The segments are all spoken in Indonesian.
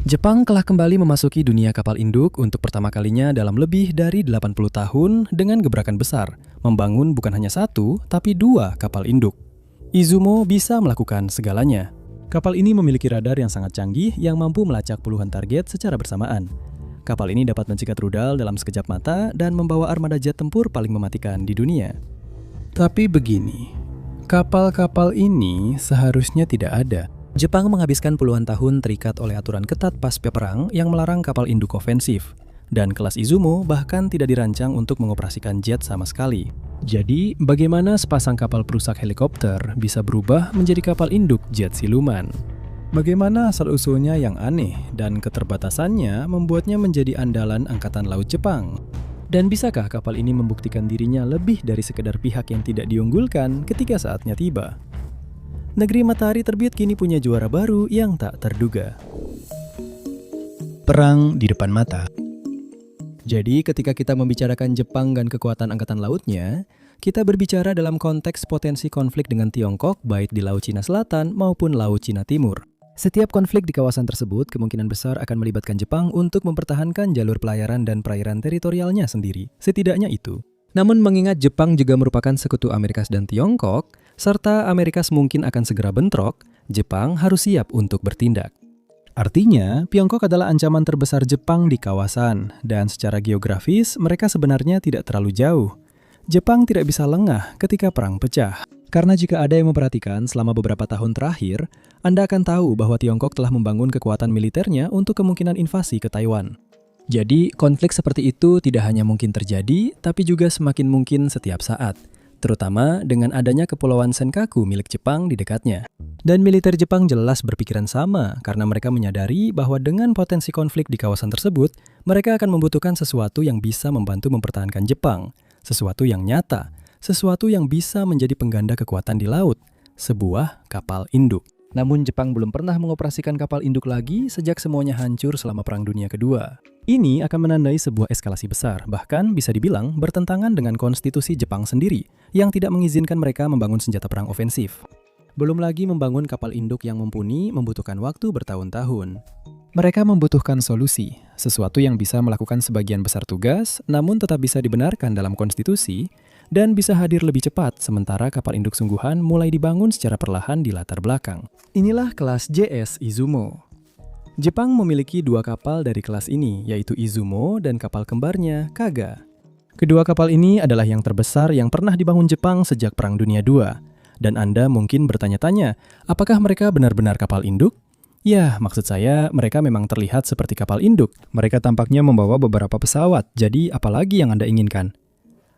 Jepang telah kembali memasuki dunia kapal induk untuk pertama kalinya dalam lebih dari 80 tahun dengan gebrakan besar, membangun bukan hanya satu, tapi dua kapal induk. Izumo bisa melakukan segalanya. Kapal ini memiliki radar yang sangat canggih yang mampu melacak puluhan target secara bersamaan. Kapal ini dapat mencegat rudal dalam sekejap mata dan membawa armada jet tempur paling mematikan di dunia. Tapi begini, kapal-kapal ini seharusnya tidak ada. Jepang menghabiskan puluhan tahun terikat oleh aturan ketat pasca perang yang melarang kapal induk ofensif. Dan kelas Izumo bahkan tidak dirancang untuk mengoperasikan jet sama sekali. Jadi, bagaimana sepasang kapal perusak helikopter bisa berubah menjadi kapal induk jet siluman? Bagaimana asal-usulnya yang aneh dan keterbatasannya membuatnya menjadi andalan Angkatan Laut Jepang? Dan bisakah kapal ini membuktikan dirinya lebih dari sekedar pihak yang tidak diunggulkan ketika saatnya tiba? Negeri matahari terbit kini punya juara baru yang tak terduga. Perang di depan mata. Jadi ketika kita membicarakan Jepang dan kekuatan angkatan lautnya, kita berbicara dalam konteks potensi konflik dengan Tiongkok baik di Laut Cina Selatan maupun Laut Cina Timur. Setiap konflik di kawasan tersebut kemungkinan besar akan melibatkan Jepang untuk mempertahankan jalur pelayaran dan perairan teritorialnya sendiri. Setidaknya itu. Namun mengingat Jepang juga merupakan sekutu Amerika dan Tiongkok, serta Amerika mungkin akan segera bentrok, Jepang harus siap untuk bertindak. Artinya, Tiongkok adalah ancaman terbesar Jepang di kawasan, dan secara geografis mereka sebenarnya tidak terlalu jauh. Jepang tidak bisa lengah ketika perang pecah. Karena jika ada yang memperhatikan selama beberapa tahun terakhir, Anda akan tahu bahwa Tiongkok telah membangun kekuatan militernya untuk kemungkinan invasi ke Taiwan. Jadi, konflik seperti itu tidak hanya mungkin terjadi, tapi juga semakin mungkin setiap saat. Terutama dengan adanya Kepulauan Senkaku milik Jepang di dekatnya. Dan militer Jepang jelas berpikiran sama, karena mereka menyadari bahwa dengan potensi konflik di kawasan tersebut, mereka akan membutuhkan sesuatu yang bisa membantu mempertahankan Jepang. Sesuatu yang nyata, sesuatu yang bisa menjadi pengganda kekuatan di laut. Sebuah kapal induk. Namun Jepang belum pernah mengoperasikan kapal induk lagi sejak semuanya hancur selama Perang Dunia Kedua. Ini akan menandai sebuah eskalasi besar, bahkan bisa dibilang bertentangan dengan konstitusi Jepang sendiri, yang tidak mengizinkan mereka membangun senjata perang ofensif. Belum lagi membangun kapal induk yang mumpuni membutuhkan waktu bertahun-tahun. Mereka membutuhkan solusi, sesuatu yang bisa melakukan sebagian besar tugas, namun tetap bisa dibenarkan dalam konstitusi, dan bisa hadir lebih cepat sementara kapal induk sungguhan mulai dibangun secara perlahan di latar belakang. Inilah kelas JS Izumo. Jepang memiliki dua kapal dari kelas ini, yaitu Izumo dan kapal kembarnya Kaga. Kedua kapal ini adalah yang terbesar yang pernah dibangun Jepang sejak Perang Dunia II. Dan Anda mungkin bertanya-tanya, apakah mereka benar-benar kapal induk? Ya, maksud saya mereka memang terlihat seperti kapal induk. Mereka tampaknya membawa beberapa pesawat, jadi apalagi yang Anda inginkan?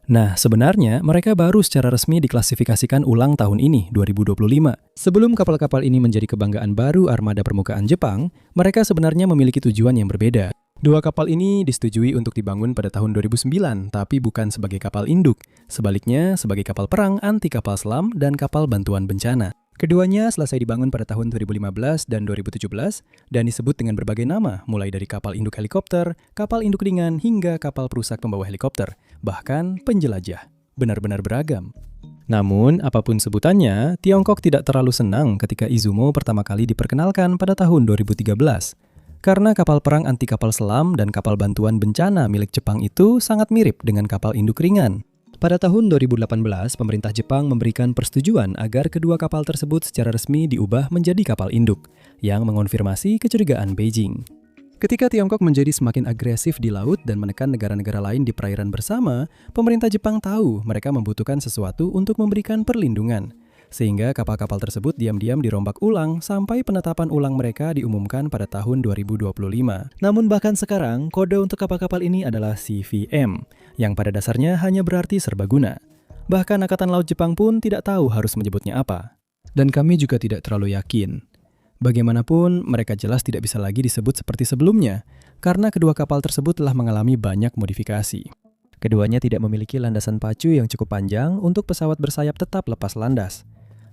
Nah, sebenarnya mereka baru secara resmi diklasifikasikan ulang tahun ini, 2025. Sebelum kapal-kapal ini menjadi kebanggaan baru armada permukaan Jepang, mereka sebenarnya memiliki tujuan yang berbeda. Dua kapal ini disetujui untuk dibangun pada tahun 2009, tapi bukan sebagai kapal induk. Sebaliknya, sebagai kapal perang anti kapal selam dan kapal bantuan bencana. Keduanya selesai dibangun pada tahun 2015 dan 2017 dan disebut dengan berbagai nama, mulai dari kapal induk helikopter, kapal induk ringan, hingga kapal perusak pembawa helikopter, bahkan penjelajah. Benar-benar beragam. Namun, apapun sebutannya, Tiongkok tidak terlalu senang ketika Izumo pertama kali diperkenalkan pada tahun 2013. Karena kapal perang anti kapal selam dan kapal bantuan bencana milik Jepang itu sangat mirip dengan kapal induk ringan. Pada tahun 2018, pemerintah Jepang memberikan persetujuan agar kedua kapal tersebut secara resmi diubah menjadi kapal induk, yang mengonfirmasi kecurigaan Beijing. Ketika Tiongkok menjadi semakin agresif di laut dan menekan negara-negara lain di perairan bersama, pemerintah Jepang tahu mereka membutuhkan sesuatu untuk memberikan perlindungan. Sehingga kapal-kapal tersebut diam-diam dirombak ulang sampai penetapan ulang mereka diumumkan pada tahun 2025. Namun bahkan sekarang, kode untuk kapal-kapal ini adalah CVM, yang pada dasarnya hanya berarti serbaguna. Bahkan Angkatan Laut Jepang pun tidak tahu harus menyebutnya apa. Dan kami juga tidak terlalu yakin. Bagaimanapun, mereka jelas tidak bisa lagi disebut seperti sebelumnya, karena kedua kapal tersebut telah mengalami banyak modifikasi. Keduanya tidak memiliki landasan pacu yang cukup panjang untuk pesawat bersayap tetap lepas landas.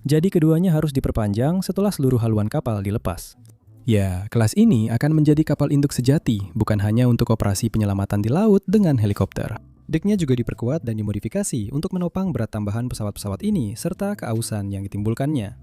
Jadi keduanya harus diperpanjang setelah seluruh haluan kapal dilepas. Ya, kelas ini akan menjadi kapal induk sejati, bukan hanya untuk operasi penyelamatan di laut dengan helikopter. Deknya juga diperkuat dan dimodifikasi untuk menopang berat tambahan pesawat-pesawat ini serta keausan yang ditimbulkannya.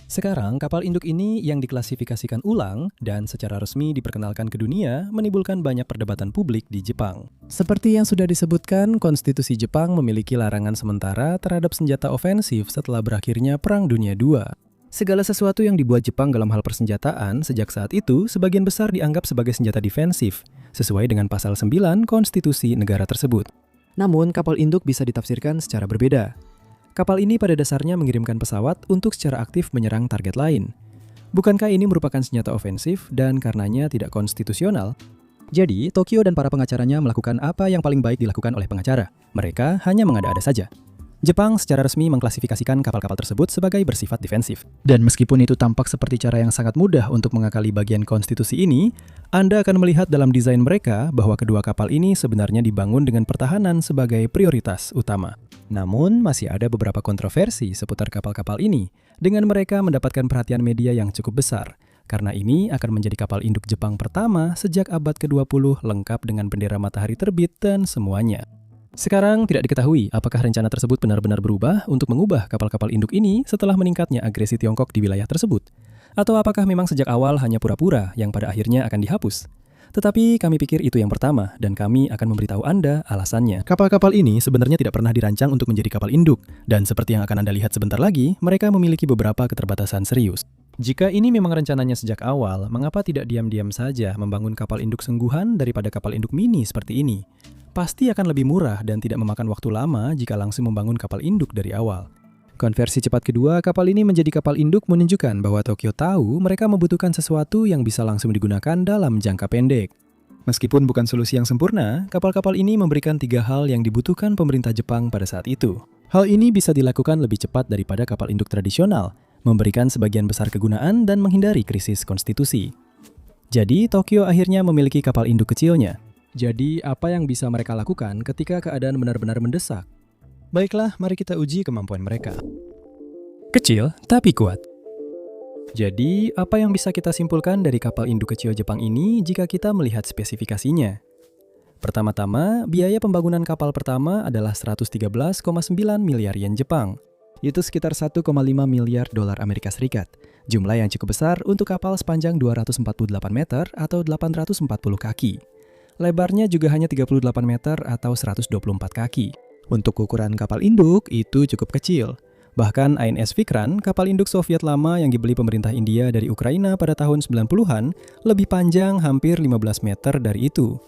Sekarang, kapal induk ini yang diklasifikasikan ulang dan secara resmi diperkenalkan ke dunia menimbulkan banyak perdebatan publik di Jepang. Seperti yang sudah disebutkan, konstitusi Jepang memiliki larangan sementara terhadap senjata ofensif setelah berakhirnya Perang Dunia II. Segala sesuatu yang dibuat Jepang dalam hal persenjataan sejak saat itu sebagian besar dianggap sebagai senjata defensif, sesuai dengan pasal 9 konstitusi negara tersebut. Namun, kapal induk bisa ditafsirkan secara berbeda. Kapal ini pada dasarnya mengirimkan pesawat untuk secara aktif menyerang target lain. Bukankah ini merupakan senjata ofensif dan karenanya tidak konstitusional? Jadi, Tokyo dan para pengacaranya melakukan apa yang paling baik dilakukan oleh pengacara. Mereka hanya mengada-ada saja. Jepang secara resmi mengklasifikasikan kapal-kapal tersebut sebagai bersifat defensif. Dan meskipun itu tampak seperti cara yang sangat mudah untuk mengakali bagian konstitusi ini, Anda akan melihat dalam desain mereka bahwa kedua kapal ini sebenarnya dibangun dengan pertahanan sebagai prioritas utama. Namun, masih ada beberapa kontroversi seputar kapal-kapal ini, dengan mereka mendapatkan perhatian media yang cukup besar, karena ini akan menjadi kapal induk Jepang pertama sejak abad ke-20 lengkap dengan bendera matahari terbit dan semuanya. Sekarang tidak diketahui apakah rencana tersebut benar-benar berubah untuk mengubah kapal-kapal induk ini setelah meningkatnya agresi Tiongkok di wilayah tersebut, atau apakah memang sejak awal hanya pura-pura yang pada akhirnya akan dihapus. Tetapi kami pikir itu yang pertama, dan kami akan memberitahu Anda alasannya. Kapal-kapal ini sebenarnya tidak pernah dirancang untuk menjadi kapal induk, dan seperti yang akan Anda lihat sebentar lagi, mereka memiliki beberapa keterbatasan serius. Jika ini memang rencananya sejak awal, mengapa tidak diam-diam saja membangun kapal induk sungguhan daripada kapal induk mini seperti ini? Pasti akan lebih murah dan tidak memakan waktu lama jika langsung membangun kapal induk dari awal. Konversi cepat kedua kapal ini menjadi kapal induk menunjukkan bahwa Tokyo tahu mereka membutuhkan sesuatu yang bisa langsung digunakan dalam jangka pendek. Meskipun bukan solusi yang sempurna, kapal-kapal ini memberikan 3 hal yang dibutuhkan pemerintah Jepang pada saat itu. Hal ini bisa dilakukan lebih cepat daripada kapal induk tradisional, memberikan sebagian besar kegunaan dan menghindari krisis konstitusi. Jadi, Tokyo akhirnya memiliki kapal induk kecilnya. Jadi, apa yang bisa mereka lakukan ketika keadaan benar-benar mendesak? Baiklah, mari kita uji kemampuan mereka. Kecil, tapi kuat. Jadi, apa yang bisa kita simpulkan dari kapal induk kecil Jepang ini jika kita melihat spesifikasinya? Pertama-tama, biaya pembangunan kapal pertama adalah 113,9 miliar yen Jepang, yaitu sekitar 1,5 miliar dolar Amerika Serikat. Jumlah yang cukup besar untuk kapal sepanjang 248 meter atau 840 kaki. Lebarnya juga hanya 38 meter atau 124 kaki. Untuk ukuran kapal induk, itu cukup kecil. Bahkan INS Vikran, kapal induk Soviet lama yang dibeli pemerintah India dari Ukraina pada tahun 90-an, lebih panjang hampir 15 meter dari itu.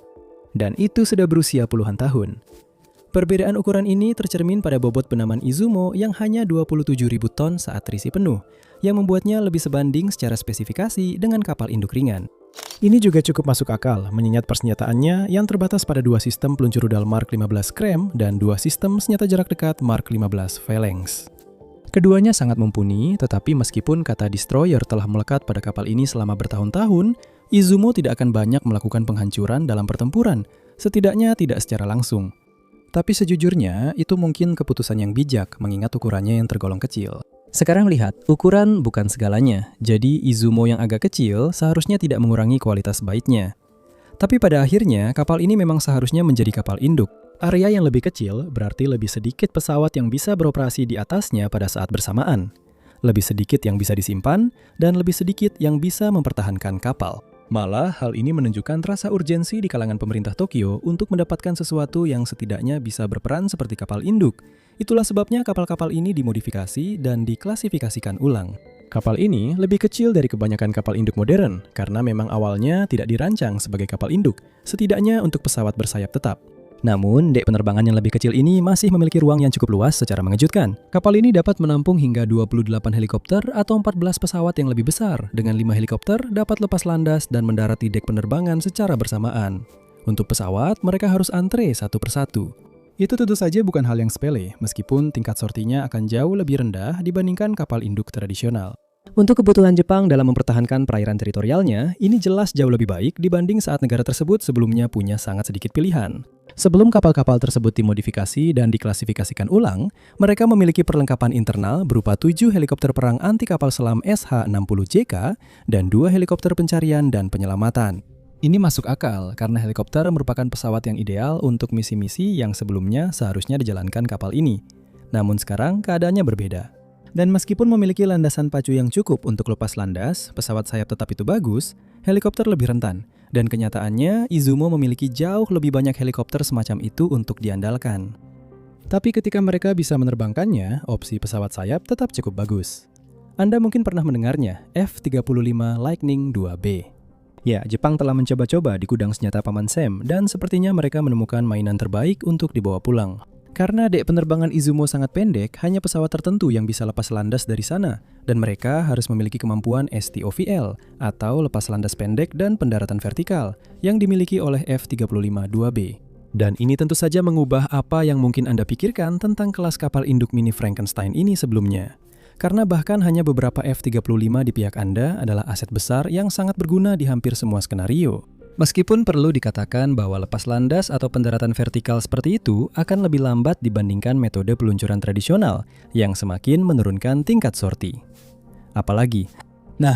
Dan itu sudah berusia puluhan tahun. Perbedaan ukuran ini tercermin pada bobot penaman Izumo yang hanya 27.000 ton saat terisi penuh, yang membuatnya lebih sebanding secara spesifikasi dengan kapal induk ringan. Ini juga cukup masuk akal, mengingat persenjataannya yang terbatas pada 2 sistem peluncur rudal Mark 15 Krem dan 2 sistem senjata jarak dekat Mark 15 Phalanx. Keduanya sangat mumpuni, tetapi meskipun kata destroyer telah melekat pada kapal ini selama bertahun-tahun, Izumo tidak akan banyak melakukan penghancuran dalam pertempuran, setidaknya tidak secara langsung. Tapi sejujurnya, itu mungkin keputusan yang bijak mengingat ukurannya yang tergolong kecil. Sekarang lihat, ukuran bukan segalanya, jadi Izumo yang agak kecil seharusnya tidak mengurangi kualitas baiknya. Tapi pada akhirnya, kapal ini memang seharusnya menjadi kapal induk. Area yang lebih kecil berarti lebih sedikit pesawat yang bisa beroperasi di atasnya pada saat bersamaan. Lebih sedikit yang bisa disimpan, dan lebih sedikit yang bisa mempertahankan kapal. Malah, hal ini menunjukkan rasa urgensi di kalangan pemerintah Tokyo untuk mendapatkan sesuatu yang setidaknya bisa berperan seperti kapal induk. Itulah sebabnya kapal-kapal ini dimodifikasi dan diklasifikasikan ulang. Kapal ini lebih kecil dari kebanyakan kapal induk modern karena memang awalnya tidak dirancang sebagai kapal induk, setidaknya untuk pesawat bersayap tetap. Namun, dek penerbangan yang lebih kecil ini masih memiliki ruang yang cukup luas secara mengejutkan. Kapal ini dapat menampung hingga 28 helikopter atau 14 pesawat yang lebih besar. Dengan 5 helikopter dapat lepas landas dan mendarat di dek penerbangan secara bersamaan. Untuk pesawat, mereka harus antre satu persatu. Itu tentu saja bukan hal yang sepele, meskipun tingkat sortinya akan jauh lebih rendah dibandingkan kapal induk tradisional. Untuk kebutuhan Jepang dalam mempertahankan perairan teritorialnya, ini jelas jauh lebih baik dibanding saat negara tersebut sebelumnya punya sangat sedikit pilihan. Sebelum kapal-kapal tersebut dimodifikasi dan diklasifikasikan ulang, mereka memiliki perlengkapan internal berupa 7 helikopter perang anti kapal selam SH-60JK dan 2 helikopter pencarian dan penyelamatan. Ini masuk akal karena helikopter merupakan pesawat yang ideal untuk misi-misi yang sebelumnya seharusnya dijalankan kapal ini. Namun sekarang keadaannya berbeda. Dan meskipun memiliki landasan pacu yang cukup untuk lepas landas, pesawat sayap tetap itu bagus, helikopter lebih rentan. Dan kenyataannya, Izumo memiliki jauh lebih banyak helikopter semacam itu untuk diandalkan. Tapi ketika mereka bisa menerbangkannya, opsi pesawat sayap tetap cukup bagus. Anda mungkin pernah mendengarnya, F-35 Lightning II-B. Ya, Jepang telah mencoba-coba di gudang senjata Paman Sam, dan sepertinya mereka menemukan mainan terbaik untuk dibawa pulang. Karena dek penerbangan Izumo sangat pendek, hanya pesawat tertentu yang bisa lepas landas dari sana, dan mereka harus memiliki kemampuan STOVL, atau lepas landas pendek dan pendaratan vertikal, yang dimiliki oleh F-35 II-B. Dan ini tentu saja mengubah apa yang mungkin Anda pikirkan tentang kelas kapal induk mini Frankenstein ini sebelumnya. Karena bahkan hanya beberapa F-35 di pihak Anda adalah aset besar yang sangat berguna di hampir semua skenario. Meskipun perlu dikatakan bahwa lepas landas atau pendaratan vertikal seperti itu akan lebih lambat dibandingkan metode peluncuran tradisional yang semakin menurunkan tingkat sorti. Apalagi,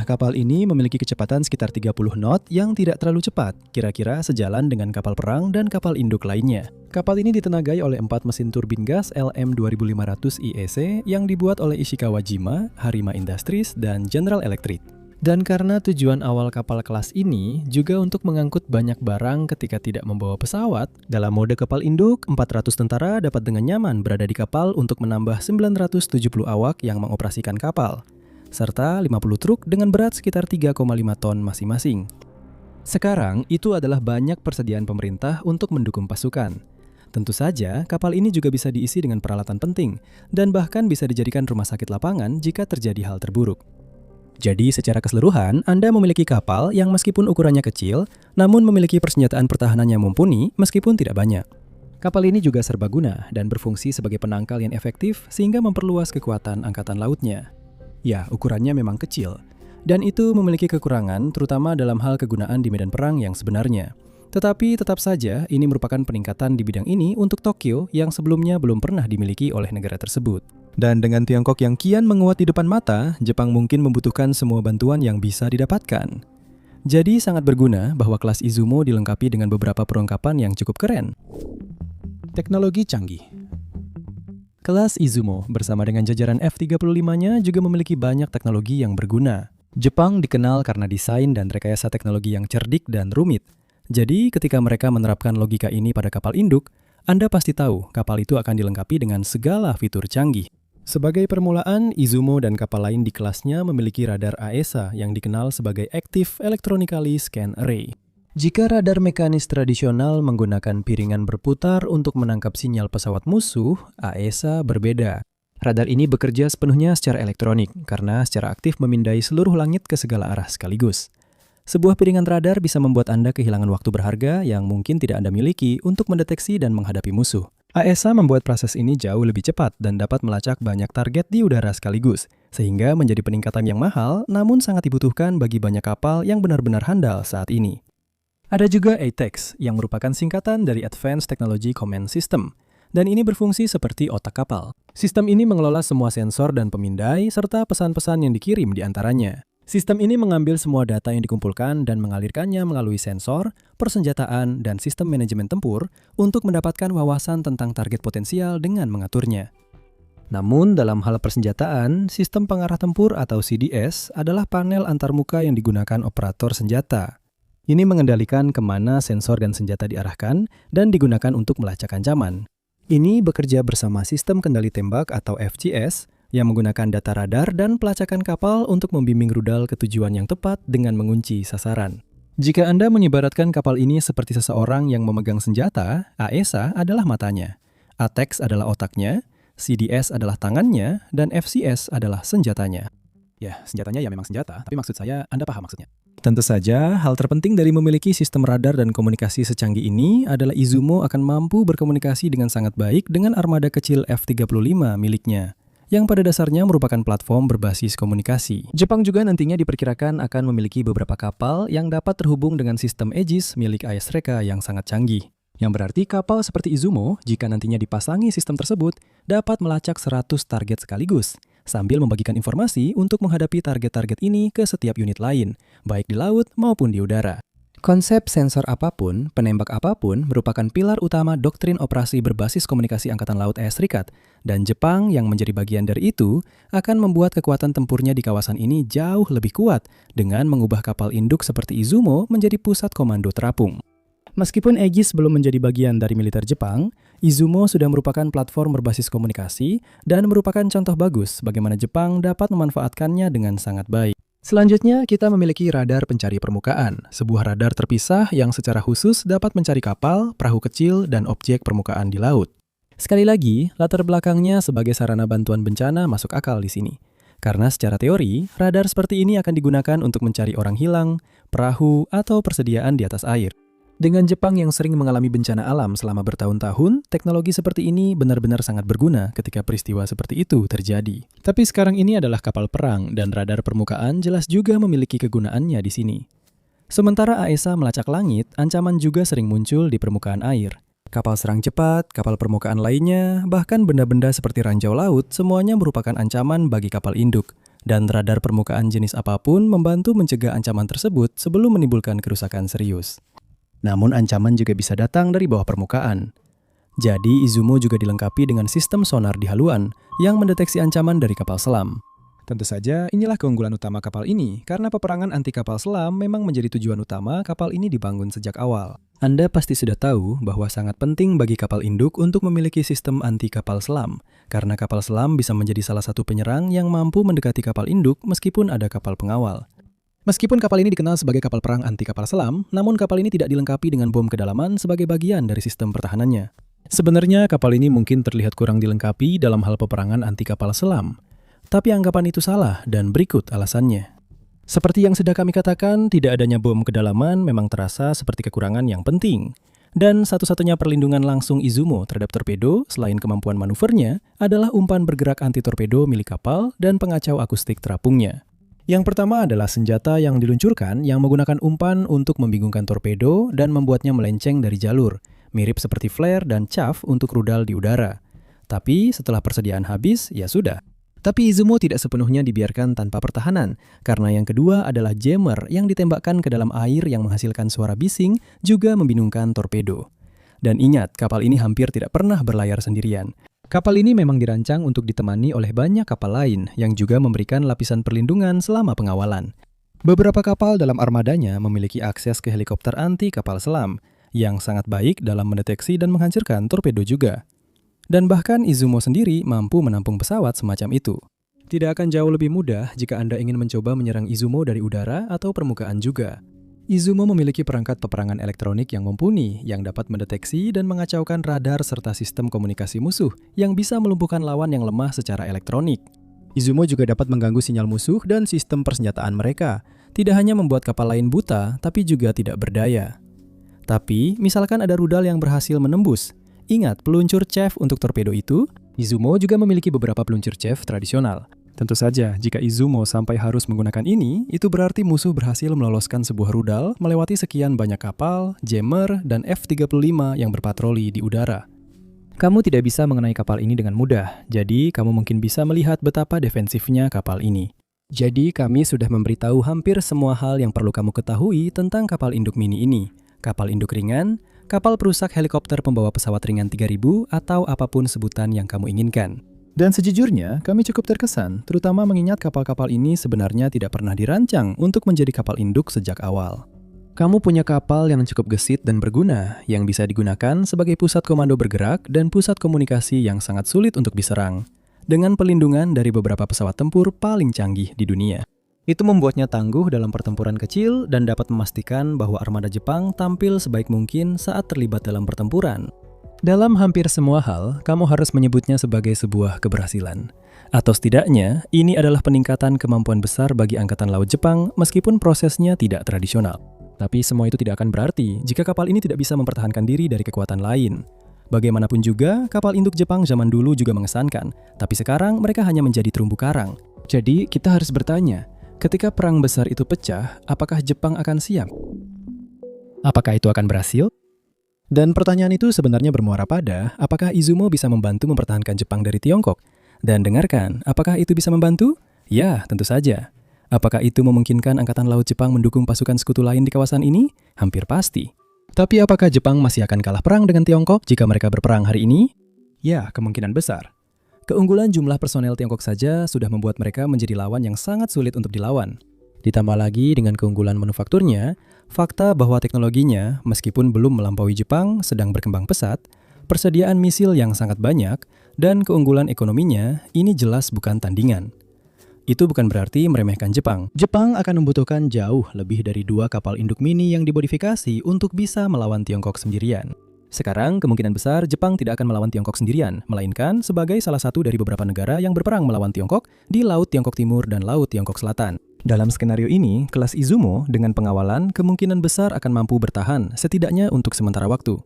kapal ini memiliki kecepatan sekitar 30 knot yang tidak terlalu cepat, kira-kira sejalan dengan kapal perang dan kapal induk lainnya. Kapal ini ditenagai oleh 4 mesin turbin gas LM2500 IEC yang dibuat oleh Ishikawa Jima, Harima Industries, dan General Electric. Dan karena tujuan awal kapal kelas ini juga untuk mengangkut banyak barang ketika tidak membawa pesawat, dalam mode kapal induk, 400 tentara dapat dengan nyaman berada di kapal untuk menambah 970 awak yang mengoperasikan kapal, serta 50 truk dengan berat sekitar 3,5 ton masing-masing. Sekarang, itu adalah banyak persediaan pemerintah untuk mendukung pasukan. Tentu saja, kapal ini juga bisa diisi dengan peralatan penting, dan bahkan bisa dijadikan rumah sakit lapangan jika terjadi hal terburuk. Jadi secara keseluruhan, Anda memiliki kapal yang meskipun ukurannya kecil, namun memiliki persenjataan pertahanan yang mumpuni meskipun tidak banyak. Kapal ini juga serbaguna dan berfungsi sebagai penangkal yang efektif sehingga memperluas kekuatan angkatan lautnya. Ya, ukurannya memang kecil, dan itu memiliki kekurangan terutama dalam hal kegunaan di medan perang yang sebenarnya. Tetapi tetap saja ini merupakan peningkatan di bidang ini untuk Tokyo yang sebelumnya belum pernah dimiliki oleh negara tersebut. Dan dengan Tiongkok yang kian menguat di depan mata, Jepang mungkin membutuhkan semua bantuan yang bisa didapatkan. Jadi sangat berguna bahwa kelas Izumo dilengkapi dengan beberapa perlengkapan yang cukup keren. Teknologi canggih. Kelas Izumo bersama dengan jajaran F-35-nya juga memiliki banyak teknologi yang berguna. Jepang dikenal karena desain dan rekayasa teknologi yang cerdik dan rumit. Jadi ketika mereka menerapkan logika ini pada kapal induk, Anda pasti tahu kapal itu akan dilengkapi dengan segala fitur canggih. Sebagai permulaan, Izumo dan kapal lain di kelasnya memiliki radar AESA yang dikenal sebagai Active Electronically Scan Array. Jika radar mekanis tradisional menggunakan piringan berputar untuk menangkap sinyal pesawat musuh, AESA berbeda. Radar ini bekerja sepenuhnya secara elektronik karena secara aktif memindai seluruh langit ke segala arah sekaligus. Sebuah piringan radar bisa membuat Anda kehilangan waktu berharga yang mungkin tidak Anda miliki untuk mendeteksi dan menghadapi musuh. AESA membuat proses ini jauh lebih cepat dan dapat melacak banyak target di udara sekaligus, sehingga menjadi peningkatan yang mahal namun sangat dibutuhkan bagi banyak kapal yang benar-benar handal saat ini. Ada juga ATEX yang merupakan singkatan dari Advanced Technology Command System, dan ini berfungsi seperti otak kapal. Sistem ini mengelola semua sensor dan pemindai serta pesan-pesan yang dikirim di antaranya. Sistem ini mengambil semua data yang dikumpulkan dan mengalirkannya melalui sensor, persenjataan, dan sistem manajemen tempur untuk mendapatkan wawasan tentang target potensial dengan mengaturnya. Namun, dalam hal persenjataan, sistem pengarah tempur atau CDS adalah panel antarmuka yang digunakan operator senjata. Ini mengendalikan kemana sensor dan senjata diarahkan dan digunakan untuk melacak ancaman. Ini bekerja bersama sistem kendali tembak atau FGS, yang menggunakan data radar dan pelacakan kapal untuk membimbing rudal ke tujuan yang tepat dengan mengunci sasaran. Jika Anda menyibaratkan kapal ini seperti seseorang yang memegang senjata, AESA adalah matanya, ATEX adalah otaknya, CDS adalah tangannya, dan FCS adalah senjatanya. Ya, senjatanya ya memang senjata, tapi maksud saya Anda paham maksudnya. Tentu saja, hal terpenting dari memiliki sistem radar dan komunikasi secanggih ini adalah Izumo akan mampu berkomunikasi dengan sangat baik dengan armada kecil F-35 miliknya, yang pada dasarnya merupakan platform berbasis komunikasi. Jepang juga nantinya diperkirakan akan memiliki beberapa kapal yang dapat terhubung dengan sistem Aegis milik AS Reka yang sangat canggih. Yang berarti kapal seperti Izumo, jika nantinya dipasangi sistem tersebut, dapat melacak 100 target sekaligus, sambil membagikan informasi untuk menghadapi target-target ini ke setiap unit lain, baik di laut maupun di udara. Konsep sensor apapun, penembak apapun merupakan pilar utama doktrin operasi berbasis komunikasi Angkatan Laut AS Serikat, dan Jepang yang menjadi bagian dari itu akan membuat kekuatan tempurnya di kawasan ini jauh lebih kuat dengan mengubah kapal induk seperti Izumo menjadi pusat komando terapung. Meskipun Aegis belum menjadi bagian dari militer Jepang, Izumo sudah merupakan platform berbasis komunikasi dan merupakan contoh bagus bagaimana Jepang dapat memanfaatkannya dengan sangat baik. Selanjutnya, kita memiliki radar pencari permukaan, sebuah radar terpisah yang secara khusus dapat mencari kapal, perahu kecil, dan objek permukaan di laut. Sekali lagi, latar belakangnya sebagai sarana bantuan bencana masuk akal di sini. Karena secara teori, radar seperti ini akan digunakan untuk mencari orang hilang, perahu, atau persediaan di atas air. Dengan Jepang yang sering mengalami bencana alam selama bertahun-tahun, teknologi seperti ini benar-benar sangat berguna ketika peristiwa seperti itu terjadi. Tapi sekarang ini adalah kapal perang, dan radar permukaan jelas juga memiliki kegunaannya di sini. Sementara AESA melacak langit, ancaman juga sering muncul di permukaan air. Kapal serang cepat, kapal permukaan lainnya, bahkan benda-benda seperti ranjau laut, semuanya merupakan ancaman bagi kapal induk. Dan radar permukaan jenis apapun membantu mencegah ancaman tersebut sebelum menimbulkan kerusakan serius. Namun ancaman juga bisa datang dari bawah permukaan. Jadi Izumo juga dilengkapi dengan sistem sonar di haluan yang mendeteksi ancaman dari kapal selam. Tentu saja inilah keunggulan utama kapal ini, karena peperangan anti kapal selam memang menjadi tujuan utama kapal ini dibangun sejak awal. Anda pasti sudah tahu bahwa sangat penting bagi kapal induk untuk memiliki sistem anti kapal selam, karena kapal selam bisa menjadi salah satu penyerang yang mampu mendekati kapal induk meskipun ada kapal pengawal. Meskipun kapal ini dikenal sebagai kapal perang anti kapal selam, namun kapal ini tidak dilengkapi dengan bom kedalaman sebagai bagian dari sistem pertahanannya. Sebenarnya kapal ini mungkin terlihat kurang dilengkapi dalam hal peperangan anti kapal selam. Tapi anggapan itu salah dan berikut alasannya. Seperti yang sudah kami katakan, tidak adanya bom kedalaman memang terasa seperti kekurangan yang penting. Dan satu-satunya perlindungan langsung Izumo terhadap torpedo selain kemampuan manuvernya adalah umpan bergerak anti torpedo milik kapal dan pengacau akustik terapungnya. Yang pertama adalah senjata yang diluncurkan yang menggunakan umpan untuk membingungkan torpedo dan membuatnya melenceng dari jalur, mirip seperti flare dan chaff untuk rudal di udara. Tapi setelah persediaan habis, ya sudah. Tapi Izumo tidak sepenuhnya dibiarkan tanpa pertahanan, karena yang kedua adalah jammer yang ditembakkan ke dalam air yang menghasilkan suara bising juga membingungkan torpedo. Dan ingat, kapal ini hampir tidak pernah berlayar sendirian. Kapal ini memang dirancang untuk ditemani oleh banyak kapal lain yang juga memberikan lapisan perlindungan selama pengawalan. Beberapa kapal dalam armadanya memiliki akses ke helikopter anti kapal selam yang sangat baik dalam mendeteksi dan menghancurkan torpedo juga. Dan bahkan Izumo sendiri mampu menampung pesawat semacam itu. Tidak akan jauh lebih mudah jika Anda ingin mencoba menyerang Izumo dari udara atau permukaan juga. Izumo memiliki perangkat peperangan elektronik yang mumpuni yang dapat mendeteksi dan mengacaukan radar serta sistem komunikasi musuh yang bisa melumpuhkan lawan yang lemah secara elektronik. Izumo juga dapat mengganggu sinyal musuh dan sistem persenjataan mereka. Tidak hanya membuat kapal lain buta, tapi juga tidak berdaya. Tapi, misalkan ada rudal yang berhasil menembus. Ingat, peluncur chaff untuk torpedo itu, Izumo juga memiliki beberapa peluncur chaff tradisional. Tentu saja, jika Izumo sampai harus menggunakan ini, itu berarti musuh berhasil meloloskan sebuah rudal melewati sekian banyak kapal, jammer, dan F-35 yang berpatroli di udara. Kamu tidak bisa mengenai kapal ini dengan mudah, jadi kamu mungkin bisa melihat betapa defensifnya kapal ini. Jadi kami sudah memberitahu hampir semua hal yang perlu kamu ketahui tentang kapal induk mini ini. Kapal induk ringan, kapal perusak helikopter pembawa pesawat ringan 3000, atau apapun sebutan yang kamu inginkan. Dan sejujurnya, kami cukup terkesan, terutama mengingat kapal-kapal ini sebenarnya tidak pernah dirancang untuk menjadi kapal induk sejak awal. Kamu punya kapal yang cukup gesit dan berguna, yang bisa digunakan sebagai pusat komando bergerak dan pusat komunikasi yang sangat sulit untuk diserang, dengan pelindungan dari beberapa pesawat tempur paling canggih di dunia. Itu membuatnya tangguh dalam pertempuran kecil dan dapat memastikan bahwa armada Jepang tampil sebaik mungkin saat terlibat dalam pertempuran. Dalam hampir semua hal, kamu harus menyebutnya sebagai sebuah keberhasilan. Atau setidaknya, ini adalah peningkatan kemampuan besar bagi Angkatan Laut Jepang meskipun prosesnya tidak tradisional. Tapi semua itu tidak akan berarti jika kapal ini tidak bisa mempertahankan diri dari kekuatan lain. Bagaimanapun juga, kapal induk Jepang zaman dulu juga mengesankan, tapi sekarang mereka hanya menjadi terumbu karang. Jadi, kita harus bertanya, ketika perang besar itu pecah, apakah Jepang akan siap? Apakah itu akan berhasil? Dan pertanyaan itu sebenarnya bermuara pada apakah Izumo bisa membantu mempertahankan Jepang dari Tiongkok? Dan dengarkan, apakah itu bisa membantu? Ya, tentu saja. Apakah itu memungkinkan Angkatan Laut Jepang mendukung pasukan sekutu lain di kawasan ini? Hampir pasti. Tapi apakah Jepang masih akan kalah perang dengan Tiongkok jika mereka berperang hari ini? Ya, kemungkinan besar. Keunggulan jumlah personel Tiongkok saja sudah membuat mereka menjadi lawan yang sangat sulit untuk dilawan. Ditambah lagi dengan keunggulan manufakturnya, fakta bahwa teknologinya, meskipun belum melampaui Jepang, sedang berkembang pesat, persediaan misil yang sangat banyak, dan keunggulan ekonominya, ini jelas bukan tandingan. Itu bukan berarti meremehkan Jepang. Jepang akan membutuhkan jauh lebih dari 2 kapal induk mini yang dimodifikasi untuk bisa melawan Tiongkok sendirian. Sekarang, kemungkinan besar Jepang tidak akan melawan Tiongkok sendirian, melainkan sebagai salah satu dari beberapa negara yang berperang melawan Tiongkok di Laut Tiongkok Timur dan Laut Tiongkok Selatan. Dalam skenario ini, kelas Izumo dengan pengawalan kemungkinan besar akan mampu bertahan, setidaknya untuk sementara waktu.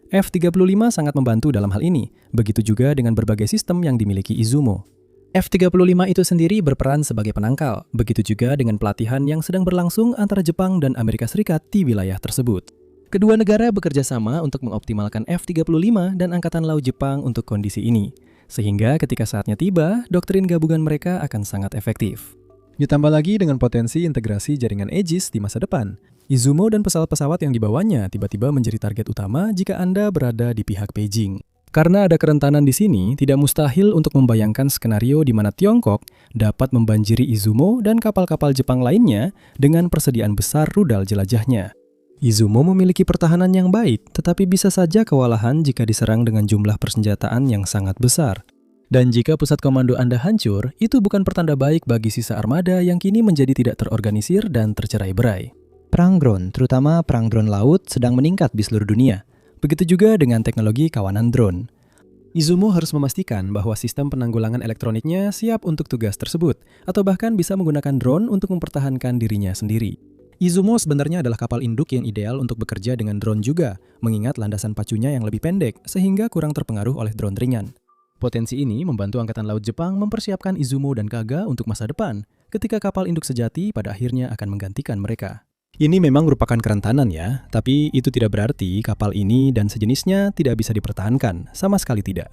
F-35 sangat membantu dalam hal ini, begitu juga dengan berbagai sistem yang dimiliki Izumo. F-35 itu sendiri berperan sebagai penangkal, begitu juga dengan pelatihan yang sedang berlangsung antara Jepang dan Amerika Serikat di wilayah tersebut. Kedua negara bekerja sama untuk mengoptimalkan F-35 dan Angkatan Laut Jepang untuk kondisi ini, sehingga ketika saatnya tiba, doktrin gabungan mereka akan sangat efektif. Ditambah lagi dengan potensi integrasi jaringan Aegis di masa depan, Izumo dan pesawat-pesawat yang dibawanya tiba-tiba menjadi target utama jika Anda berada di pihak Beijing. Karena ada kerentanan di sini, tidak mustahil untuk membayangkan skenario di mana Tiongkok dapat membanjiri Izumo dan kapal-kapal Jepang lainnya dengan persediaan besar rudal jelajahnya. Izumo memiliki pertahanan yang baik, tetapi bisa saja kewalahan jika diserang dengan jumlah persenjataan yang sangat besar. Dan jika pusat komando Anda hancur, itu bukan pertanda baik bagi sisa armada yang kini menjadi tidak terorganisir dan tercerai-berai. Perang drone, terutama perang drone laut, sedang meningkat di seluruh dunia. Begitu juga dengan teknologi kawanan drone. Izumo harus memastikan bahwa sistem penanggulangan elektroniknya siap untuk tugas tersebut, atau bahkan bisa menggunakan drone untuk mempertahankan dirinya sendiri. Izumo sebenarnya adalah kapal induk yang ideal untuk bekerja dengan drone juga, mengingat landasan pacunya yang lebih pendek, sehingga kurang terpengaruh oleh drone ringan. Potensi ini membantu Angkatan Laut Jepang mempersiapkan Izumo dan Kaga untuk masa depan, ketika kapal induk sejati pada akhirnya akan menggantikan mereka. Ini memang merupakan kerentanan ya, tapi itu tidak berarti kapal ini dan sejenisnya tidak bisa dipertahankan, sama sekali tidak.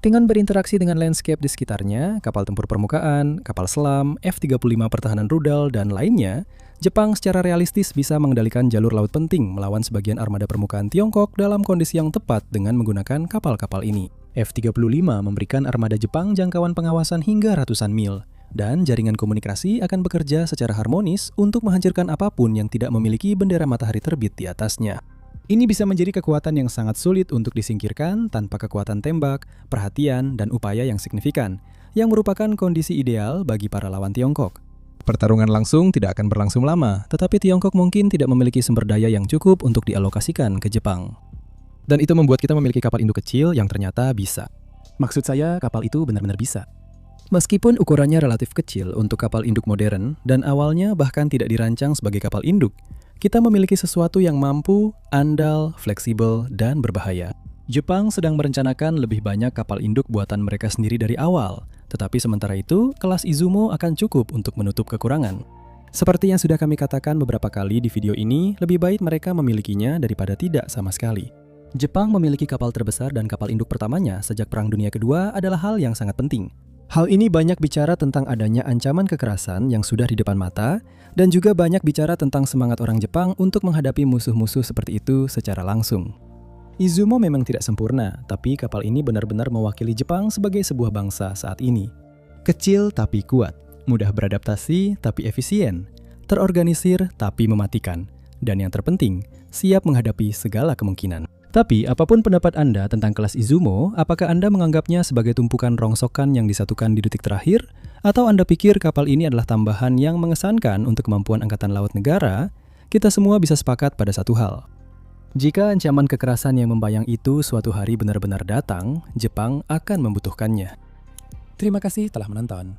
Dengan berinteraksi dengan landscape di sekitarnya, kapal tempur permukaan, kapal selam, F-35 pertahanan rudal, dan lainnya, Jepang secara realistis bisa mengendalikan jalur laut penting melawan sebagian armada permukaan Tiongkok dalam kondisi yang tepat dengan menggunakan kapal-kapal ini. F-35 memberikan armada Jepang jangkauan pengawasan hingga ratusan mil, dan jaringan komunikasi akan bekerja secara harmonis untuk menghancurkan apapun yang tidak memiliki bendera matahari terbit di atasnya. Ini bisa menjadi kekuatan yang sangat sulit untuk disingkirkan tanpa kekuatan tembak, perhatian, dan upaya yang signifikan, yang merupakan kondisi ideal bagi para lawan Tiongkok. Pertarungan langsung tidak akan berlangsung lama, tetapi Tiongkok mungkin tidak memiliki sumber daya yang cukup untuk dialokasikan ke Jepang. Dan itu membuat kita memiliki kapal induk kecil yang ternyata bisa. Maksud saya, kapal itu benar-benar bisa. Meskipun ukurannya relatif kecil untuk kapal induk modern dan awalnya bahkan tidak dirancang sebagai kapal induk, kita memiliki sesuatu yang mampu, andal, fleksibel, dan berbahaya. Jepang sedang merencanakan lebih banyak kapal induk buatan mereka sendiri dari awal, tetapi sementara itu, kelas Izumo akan cukup untuk menutup kekurangan. Seperti yang sudah kami katakan beberapa kali di video ini, lebih baik mereka memilikinya daripada tidak sama sekali. Jepang memiliki kapal terbesar dan kapal induk pertamanya sejak Perang Dunia Kedua adalah hal yang sangat penting. Hal ini banyak bicara tentang adanya ancaman kekerasan yang sudah di depan mata, dan juga banyak bicara tentang semangat orang Jepang untuk menghadapi musuh-musuh seperti itu secara langsung. Izumo memang tidak sempurna, tapi kapal ini benar-benar mewakili Jepang sebagai sebuah bangsa saat ini. Kecil tapi kuat, mudah beradaptasi tapi efisien, terorganisir tapi mematikan, dan yang terpenting, siap menghadapi segala kemungkinan. Tapi, apapun pendapat Anda tentang kelas Izumo, apakah Anda menganggapnya sebagai tumpukan rongsokan yang disatukan di detik terakhir? Atau Anda pikir kapal ini adalah tambahan yang mengesankan untuk kemampuan Angkatan Laut negara? Kita semua bisa sepakat pada satu hal. Jika ancaman kekerasan yang membayang itu suatu hari benar-benar datang, Jepang akan membutuhkannya. Terima kasih telah menonton.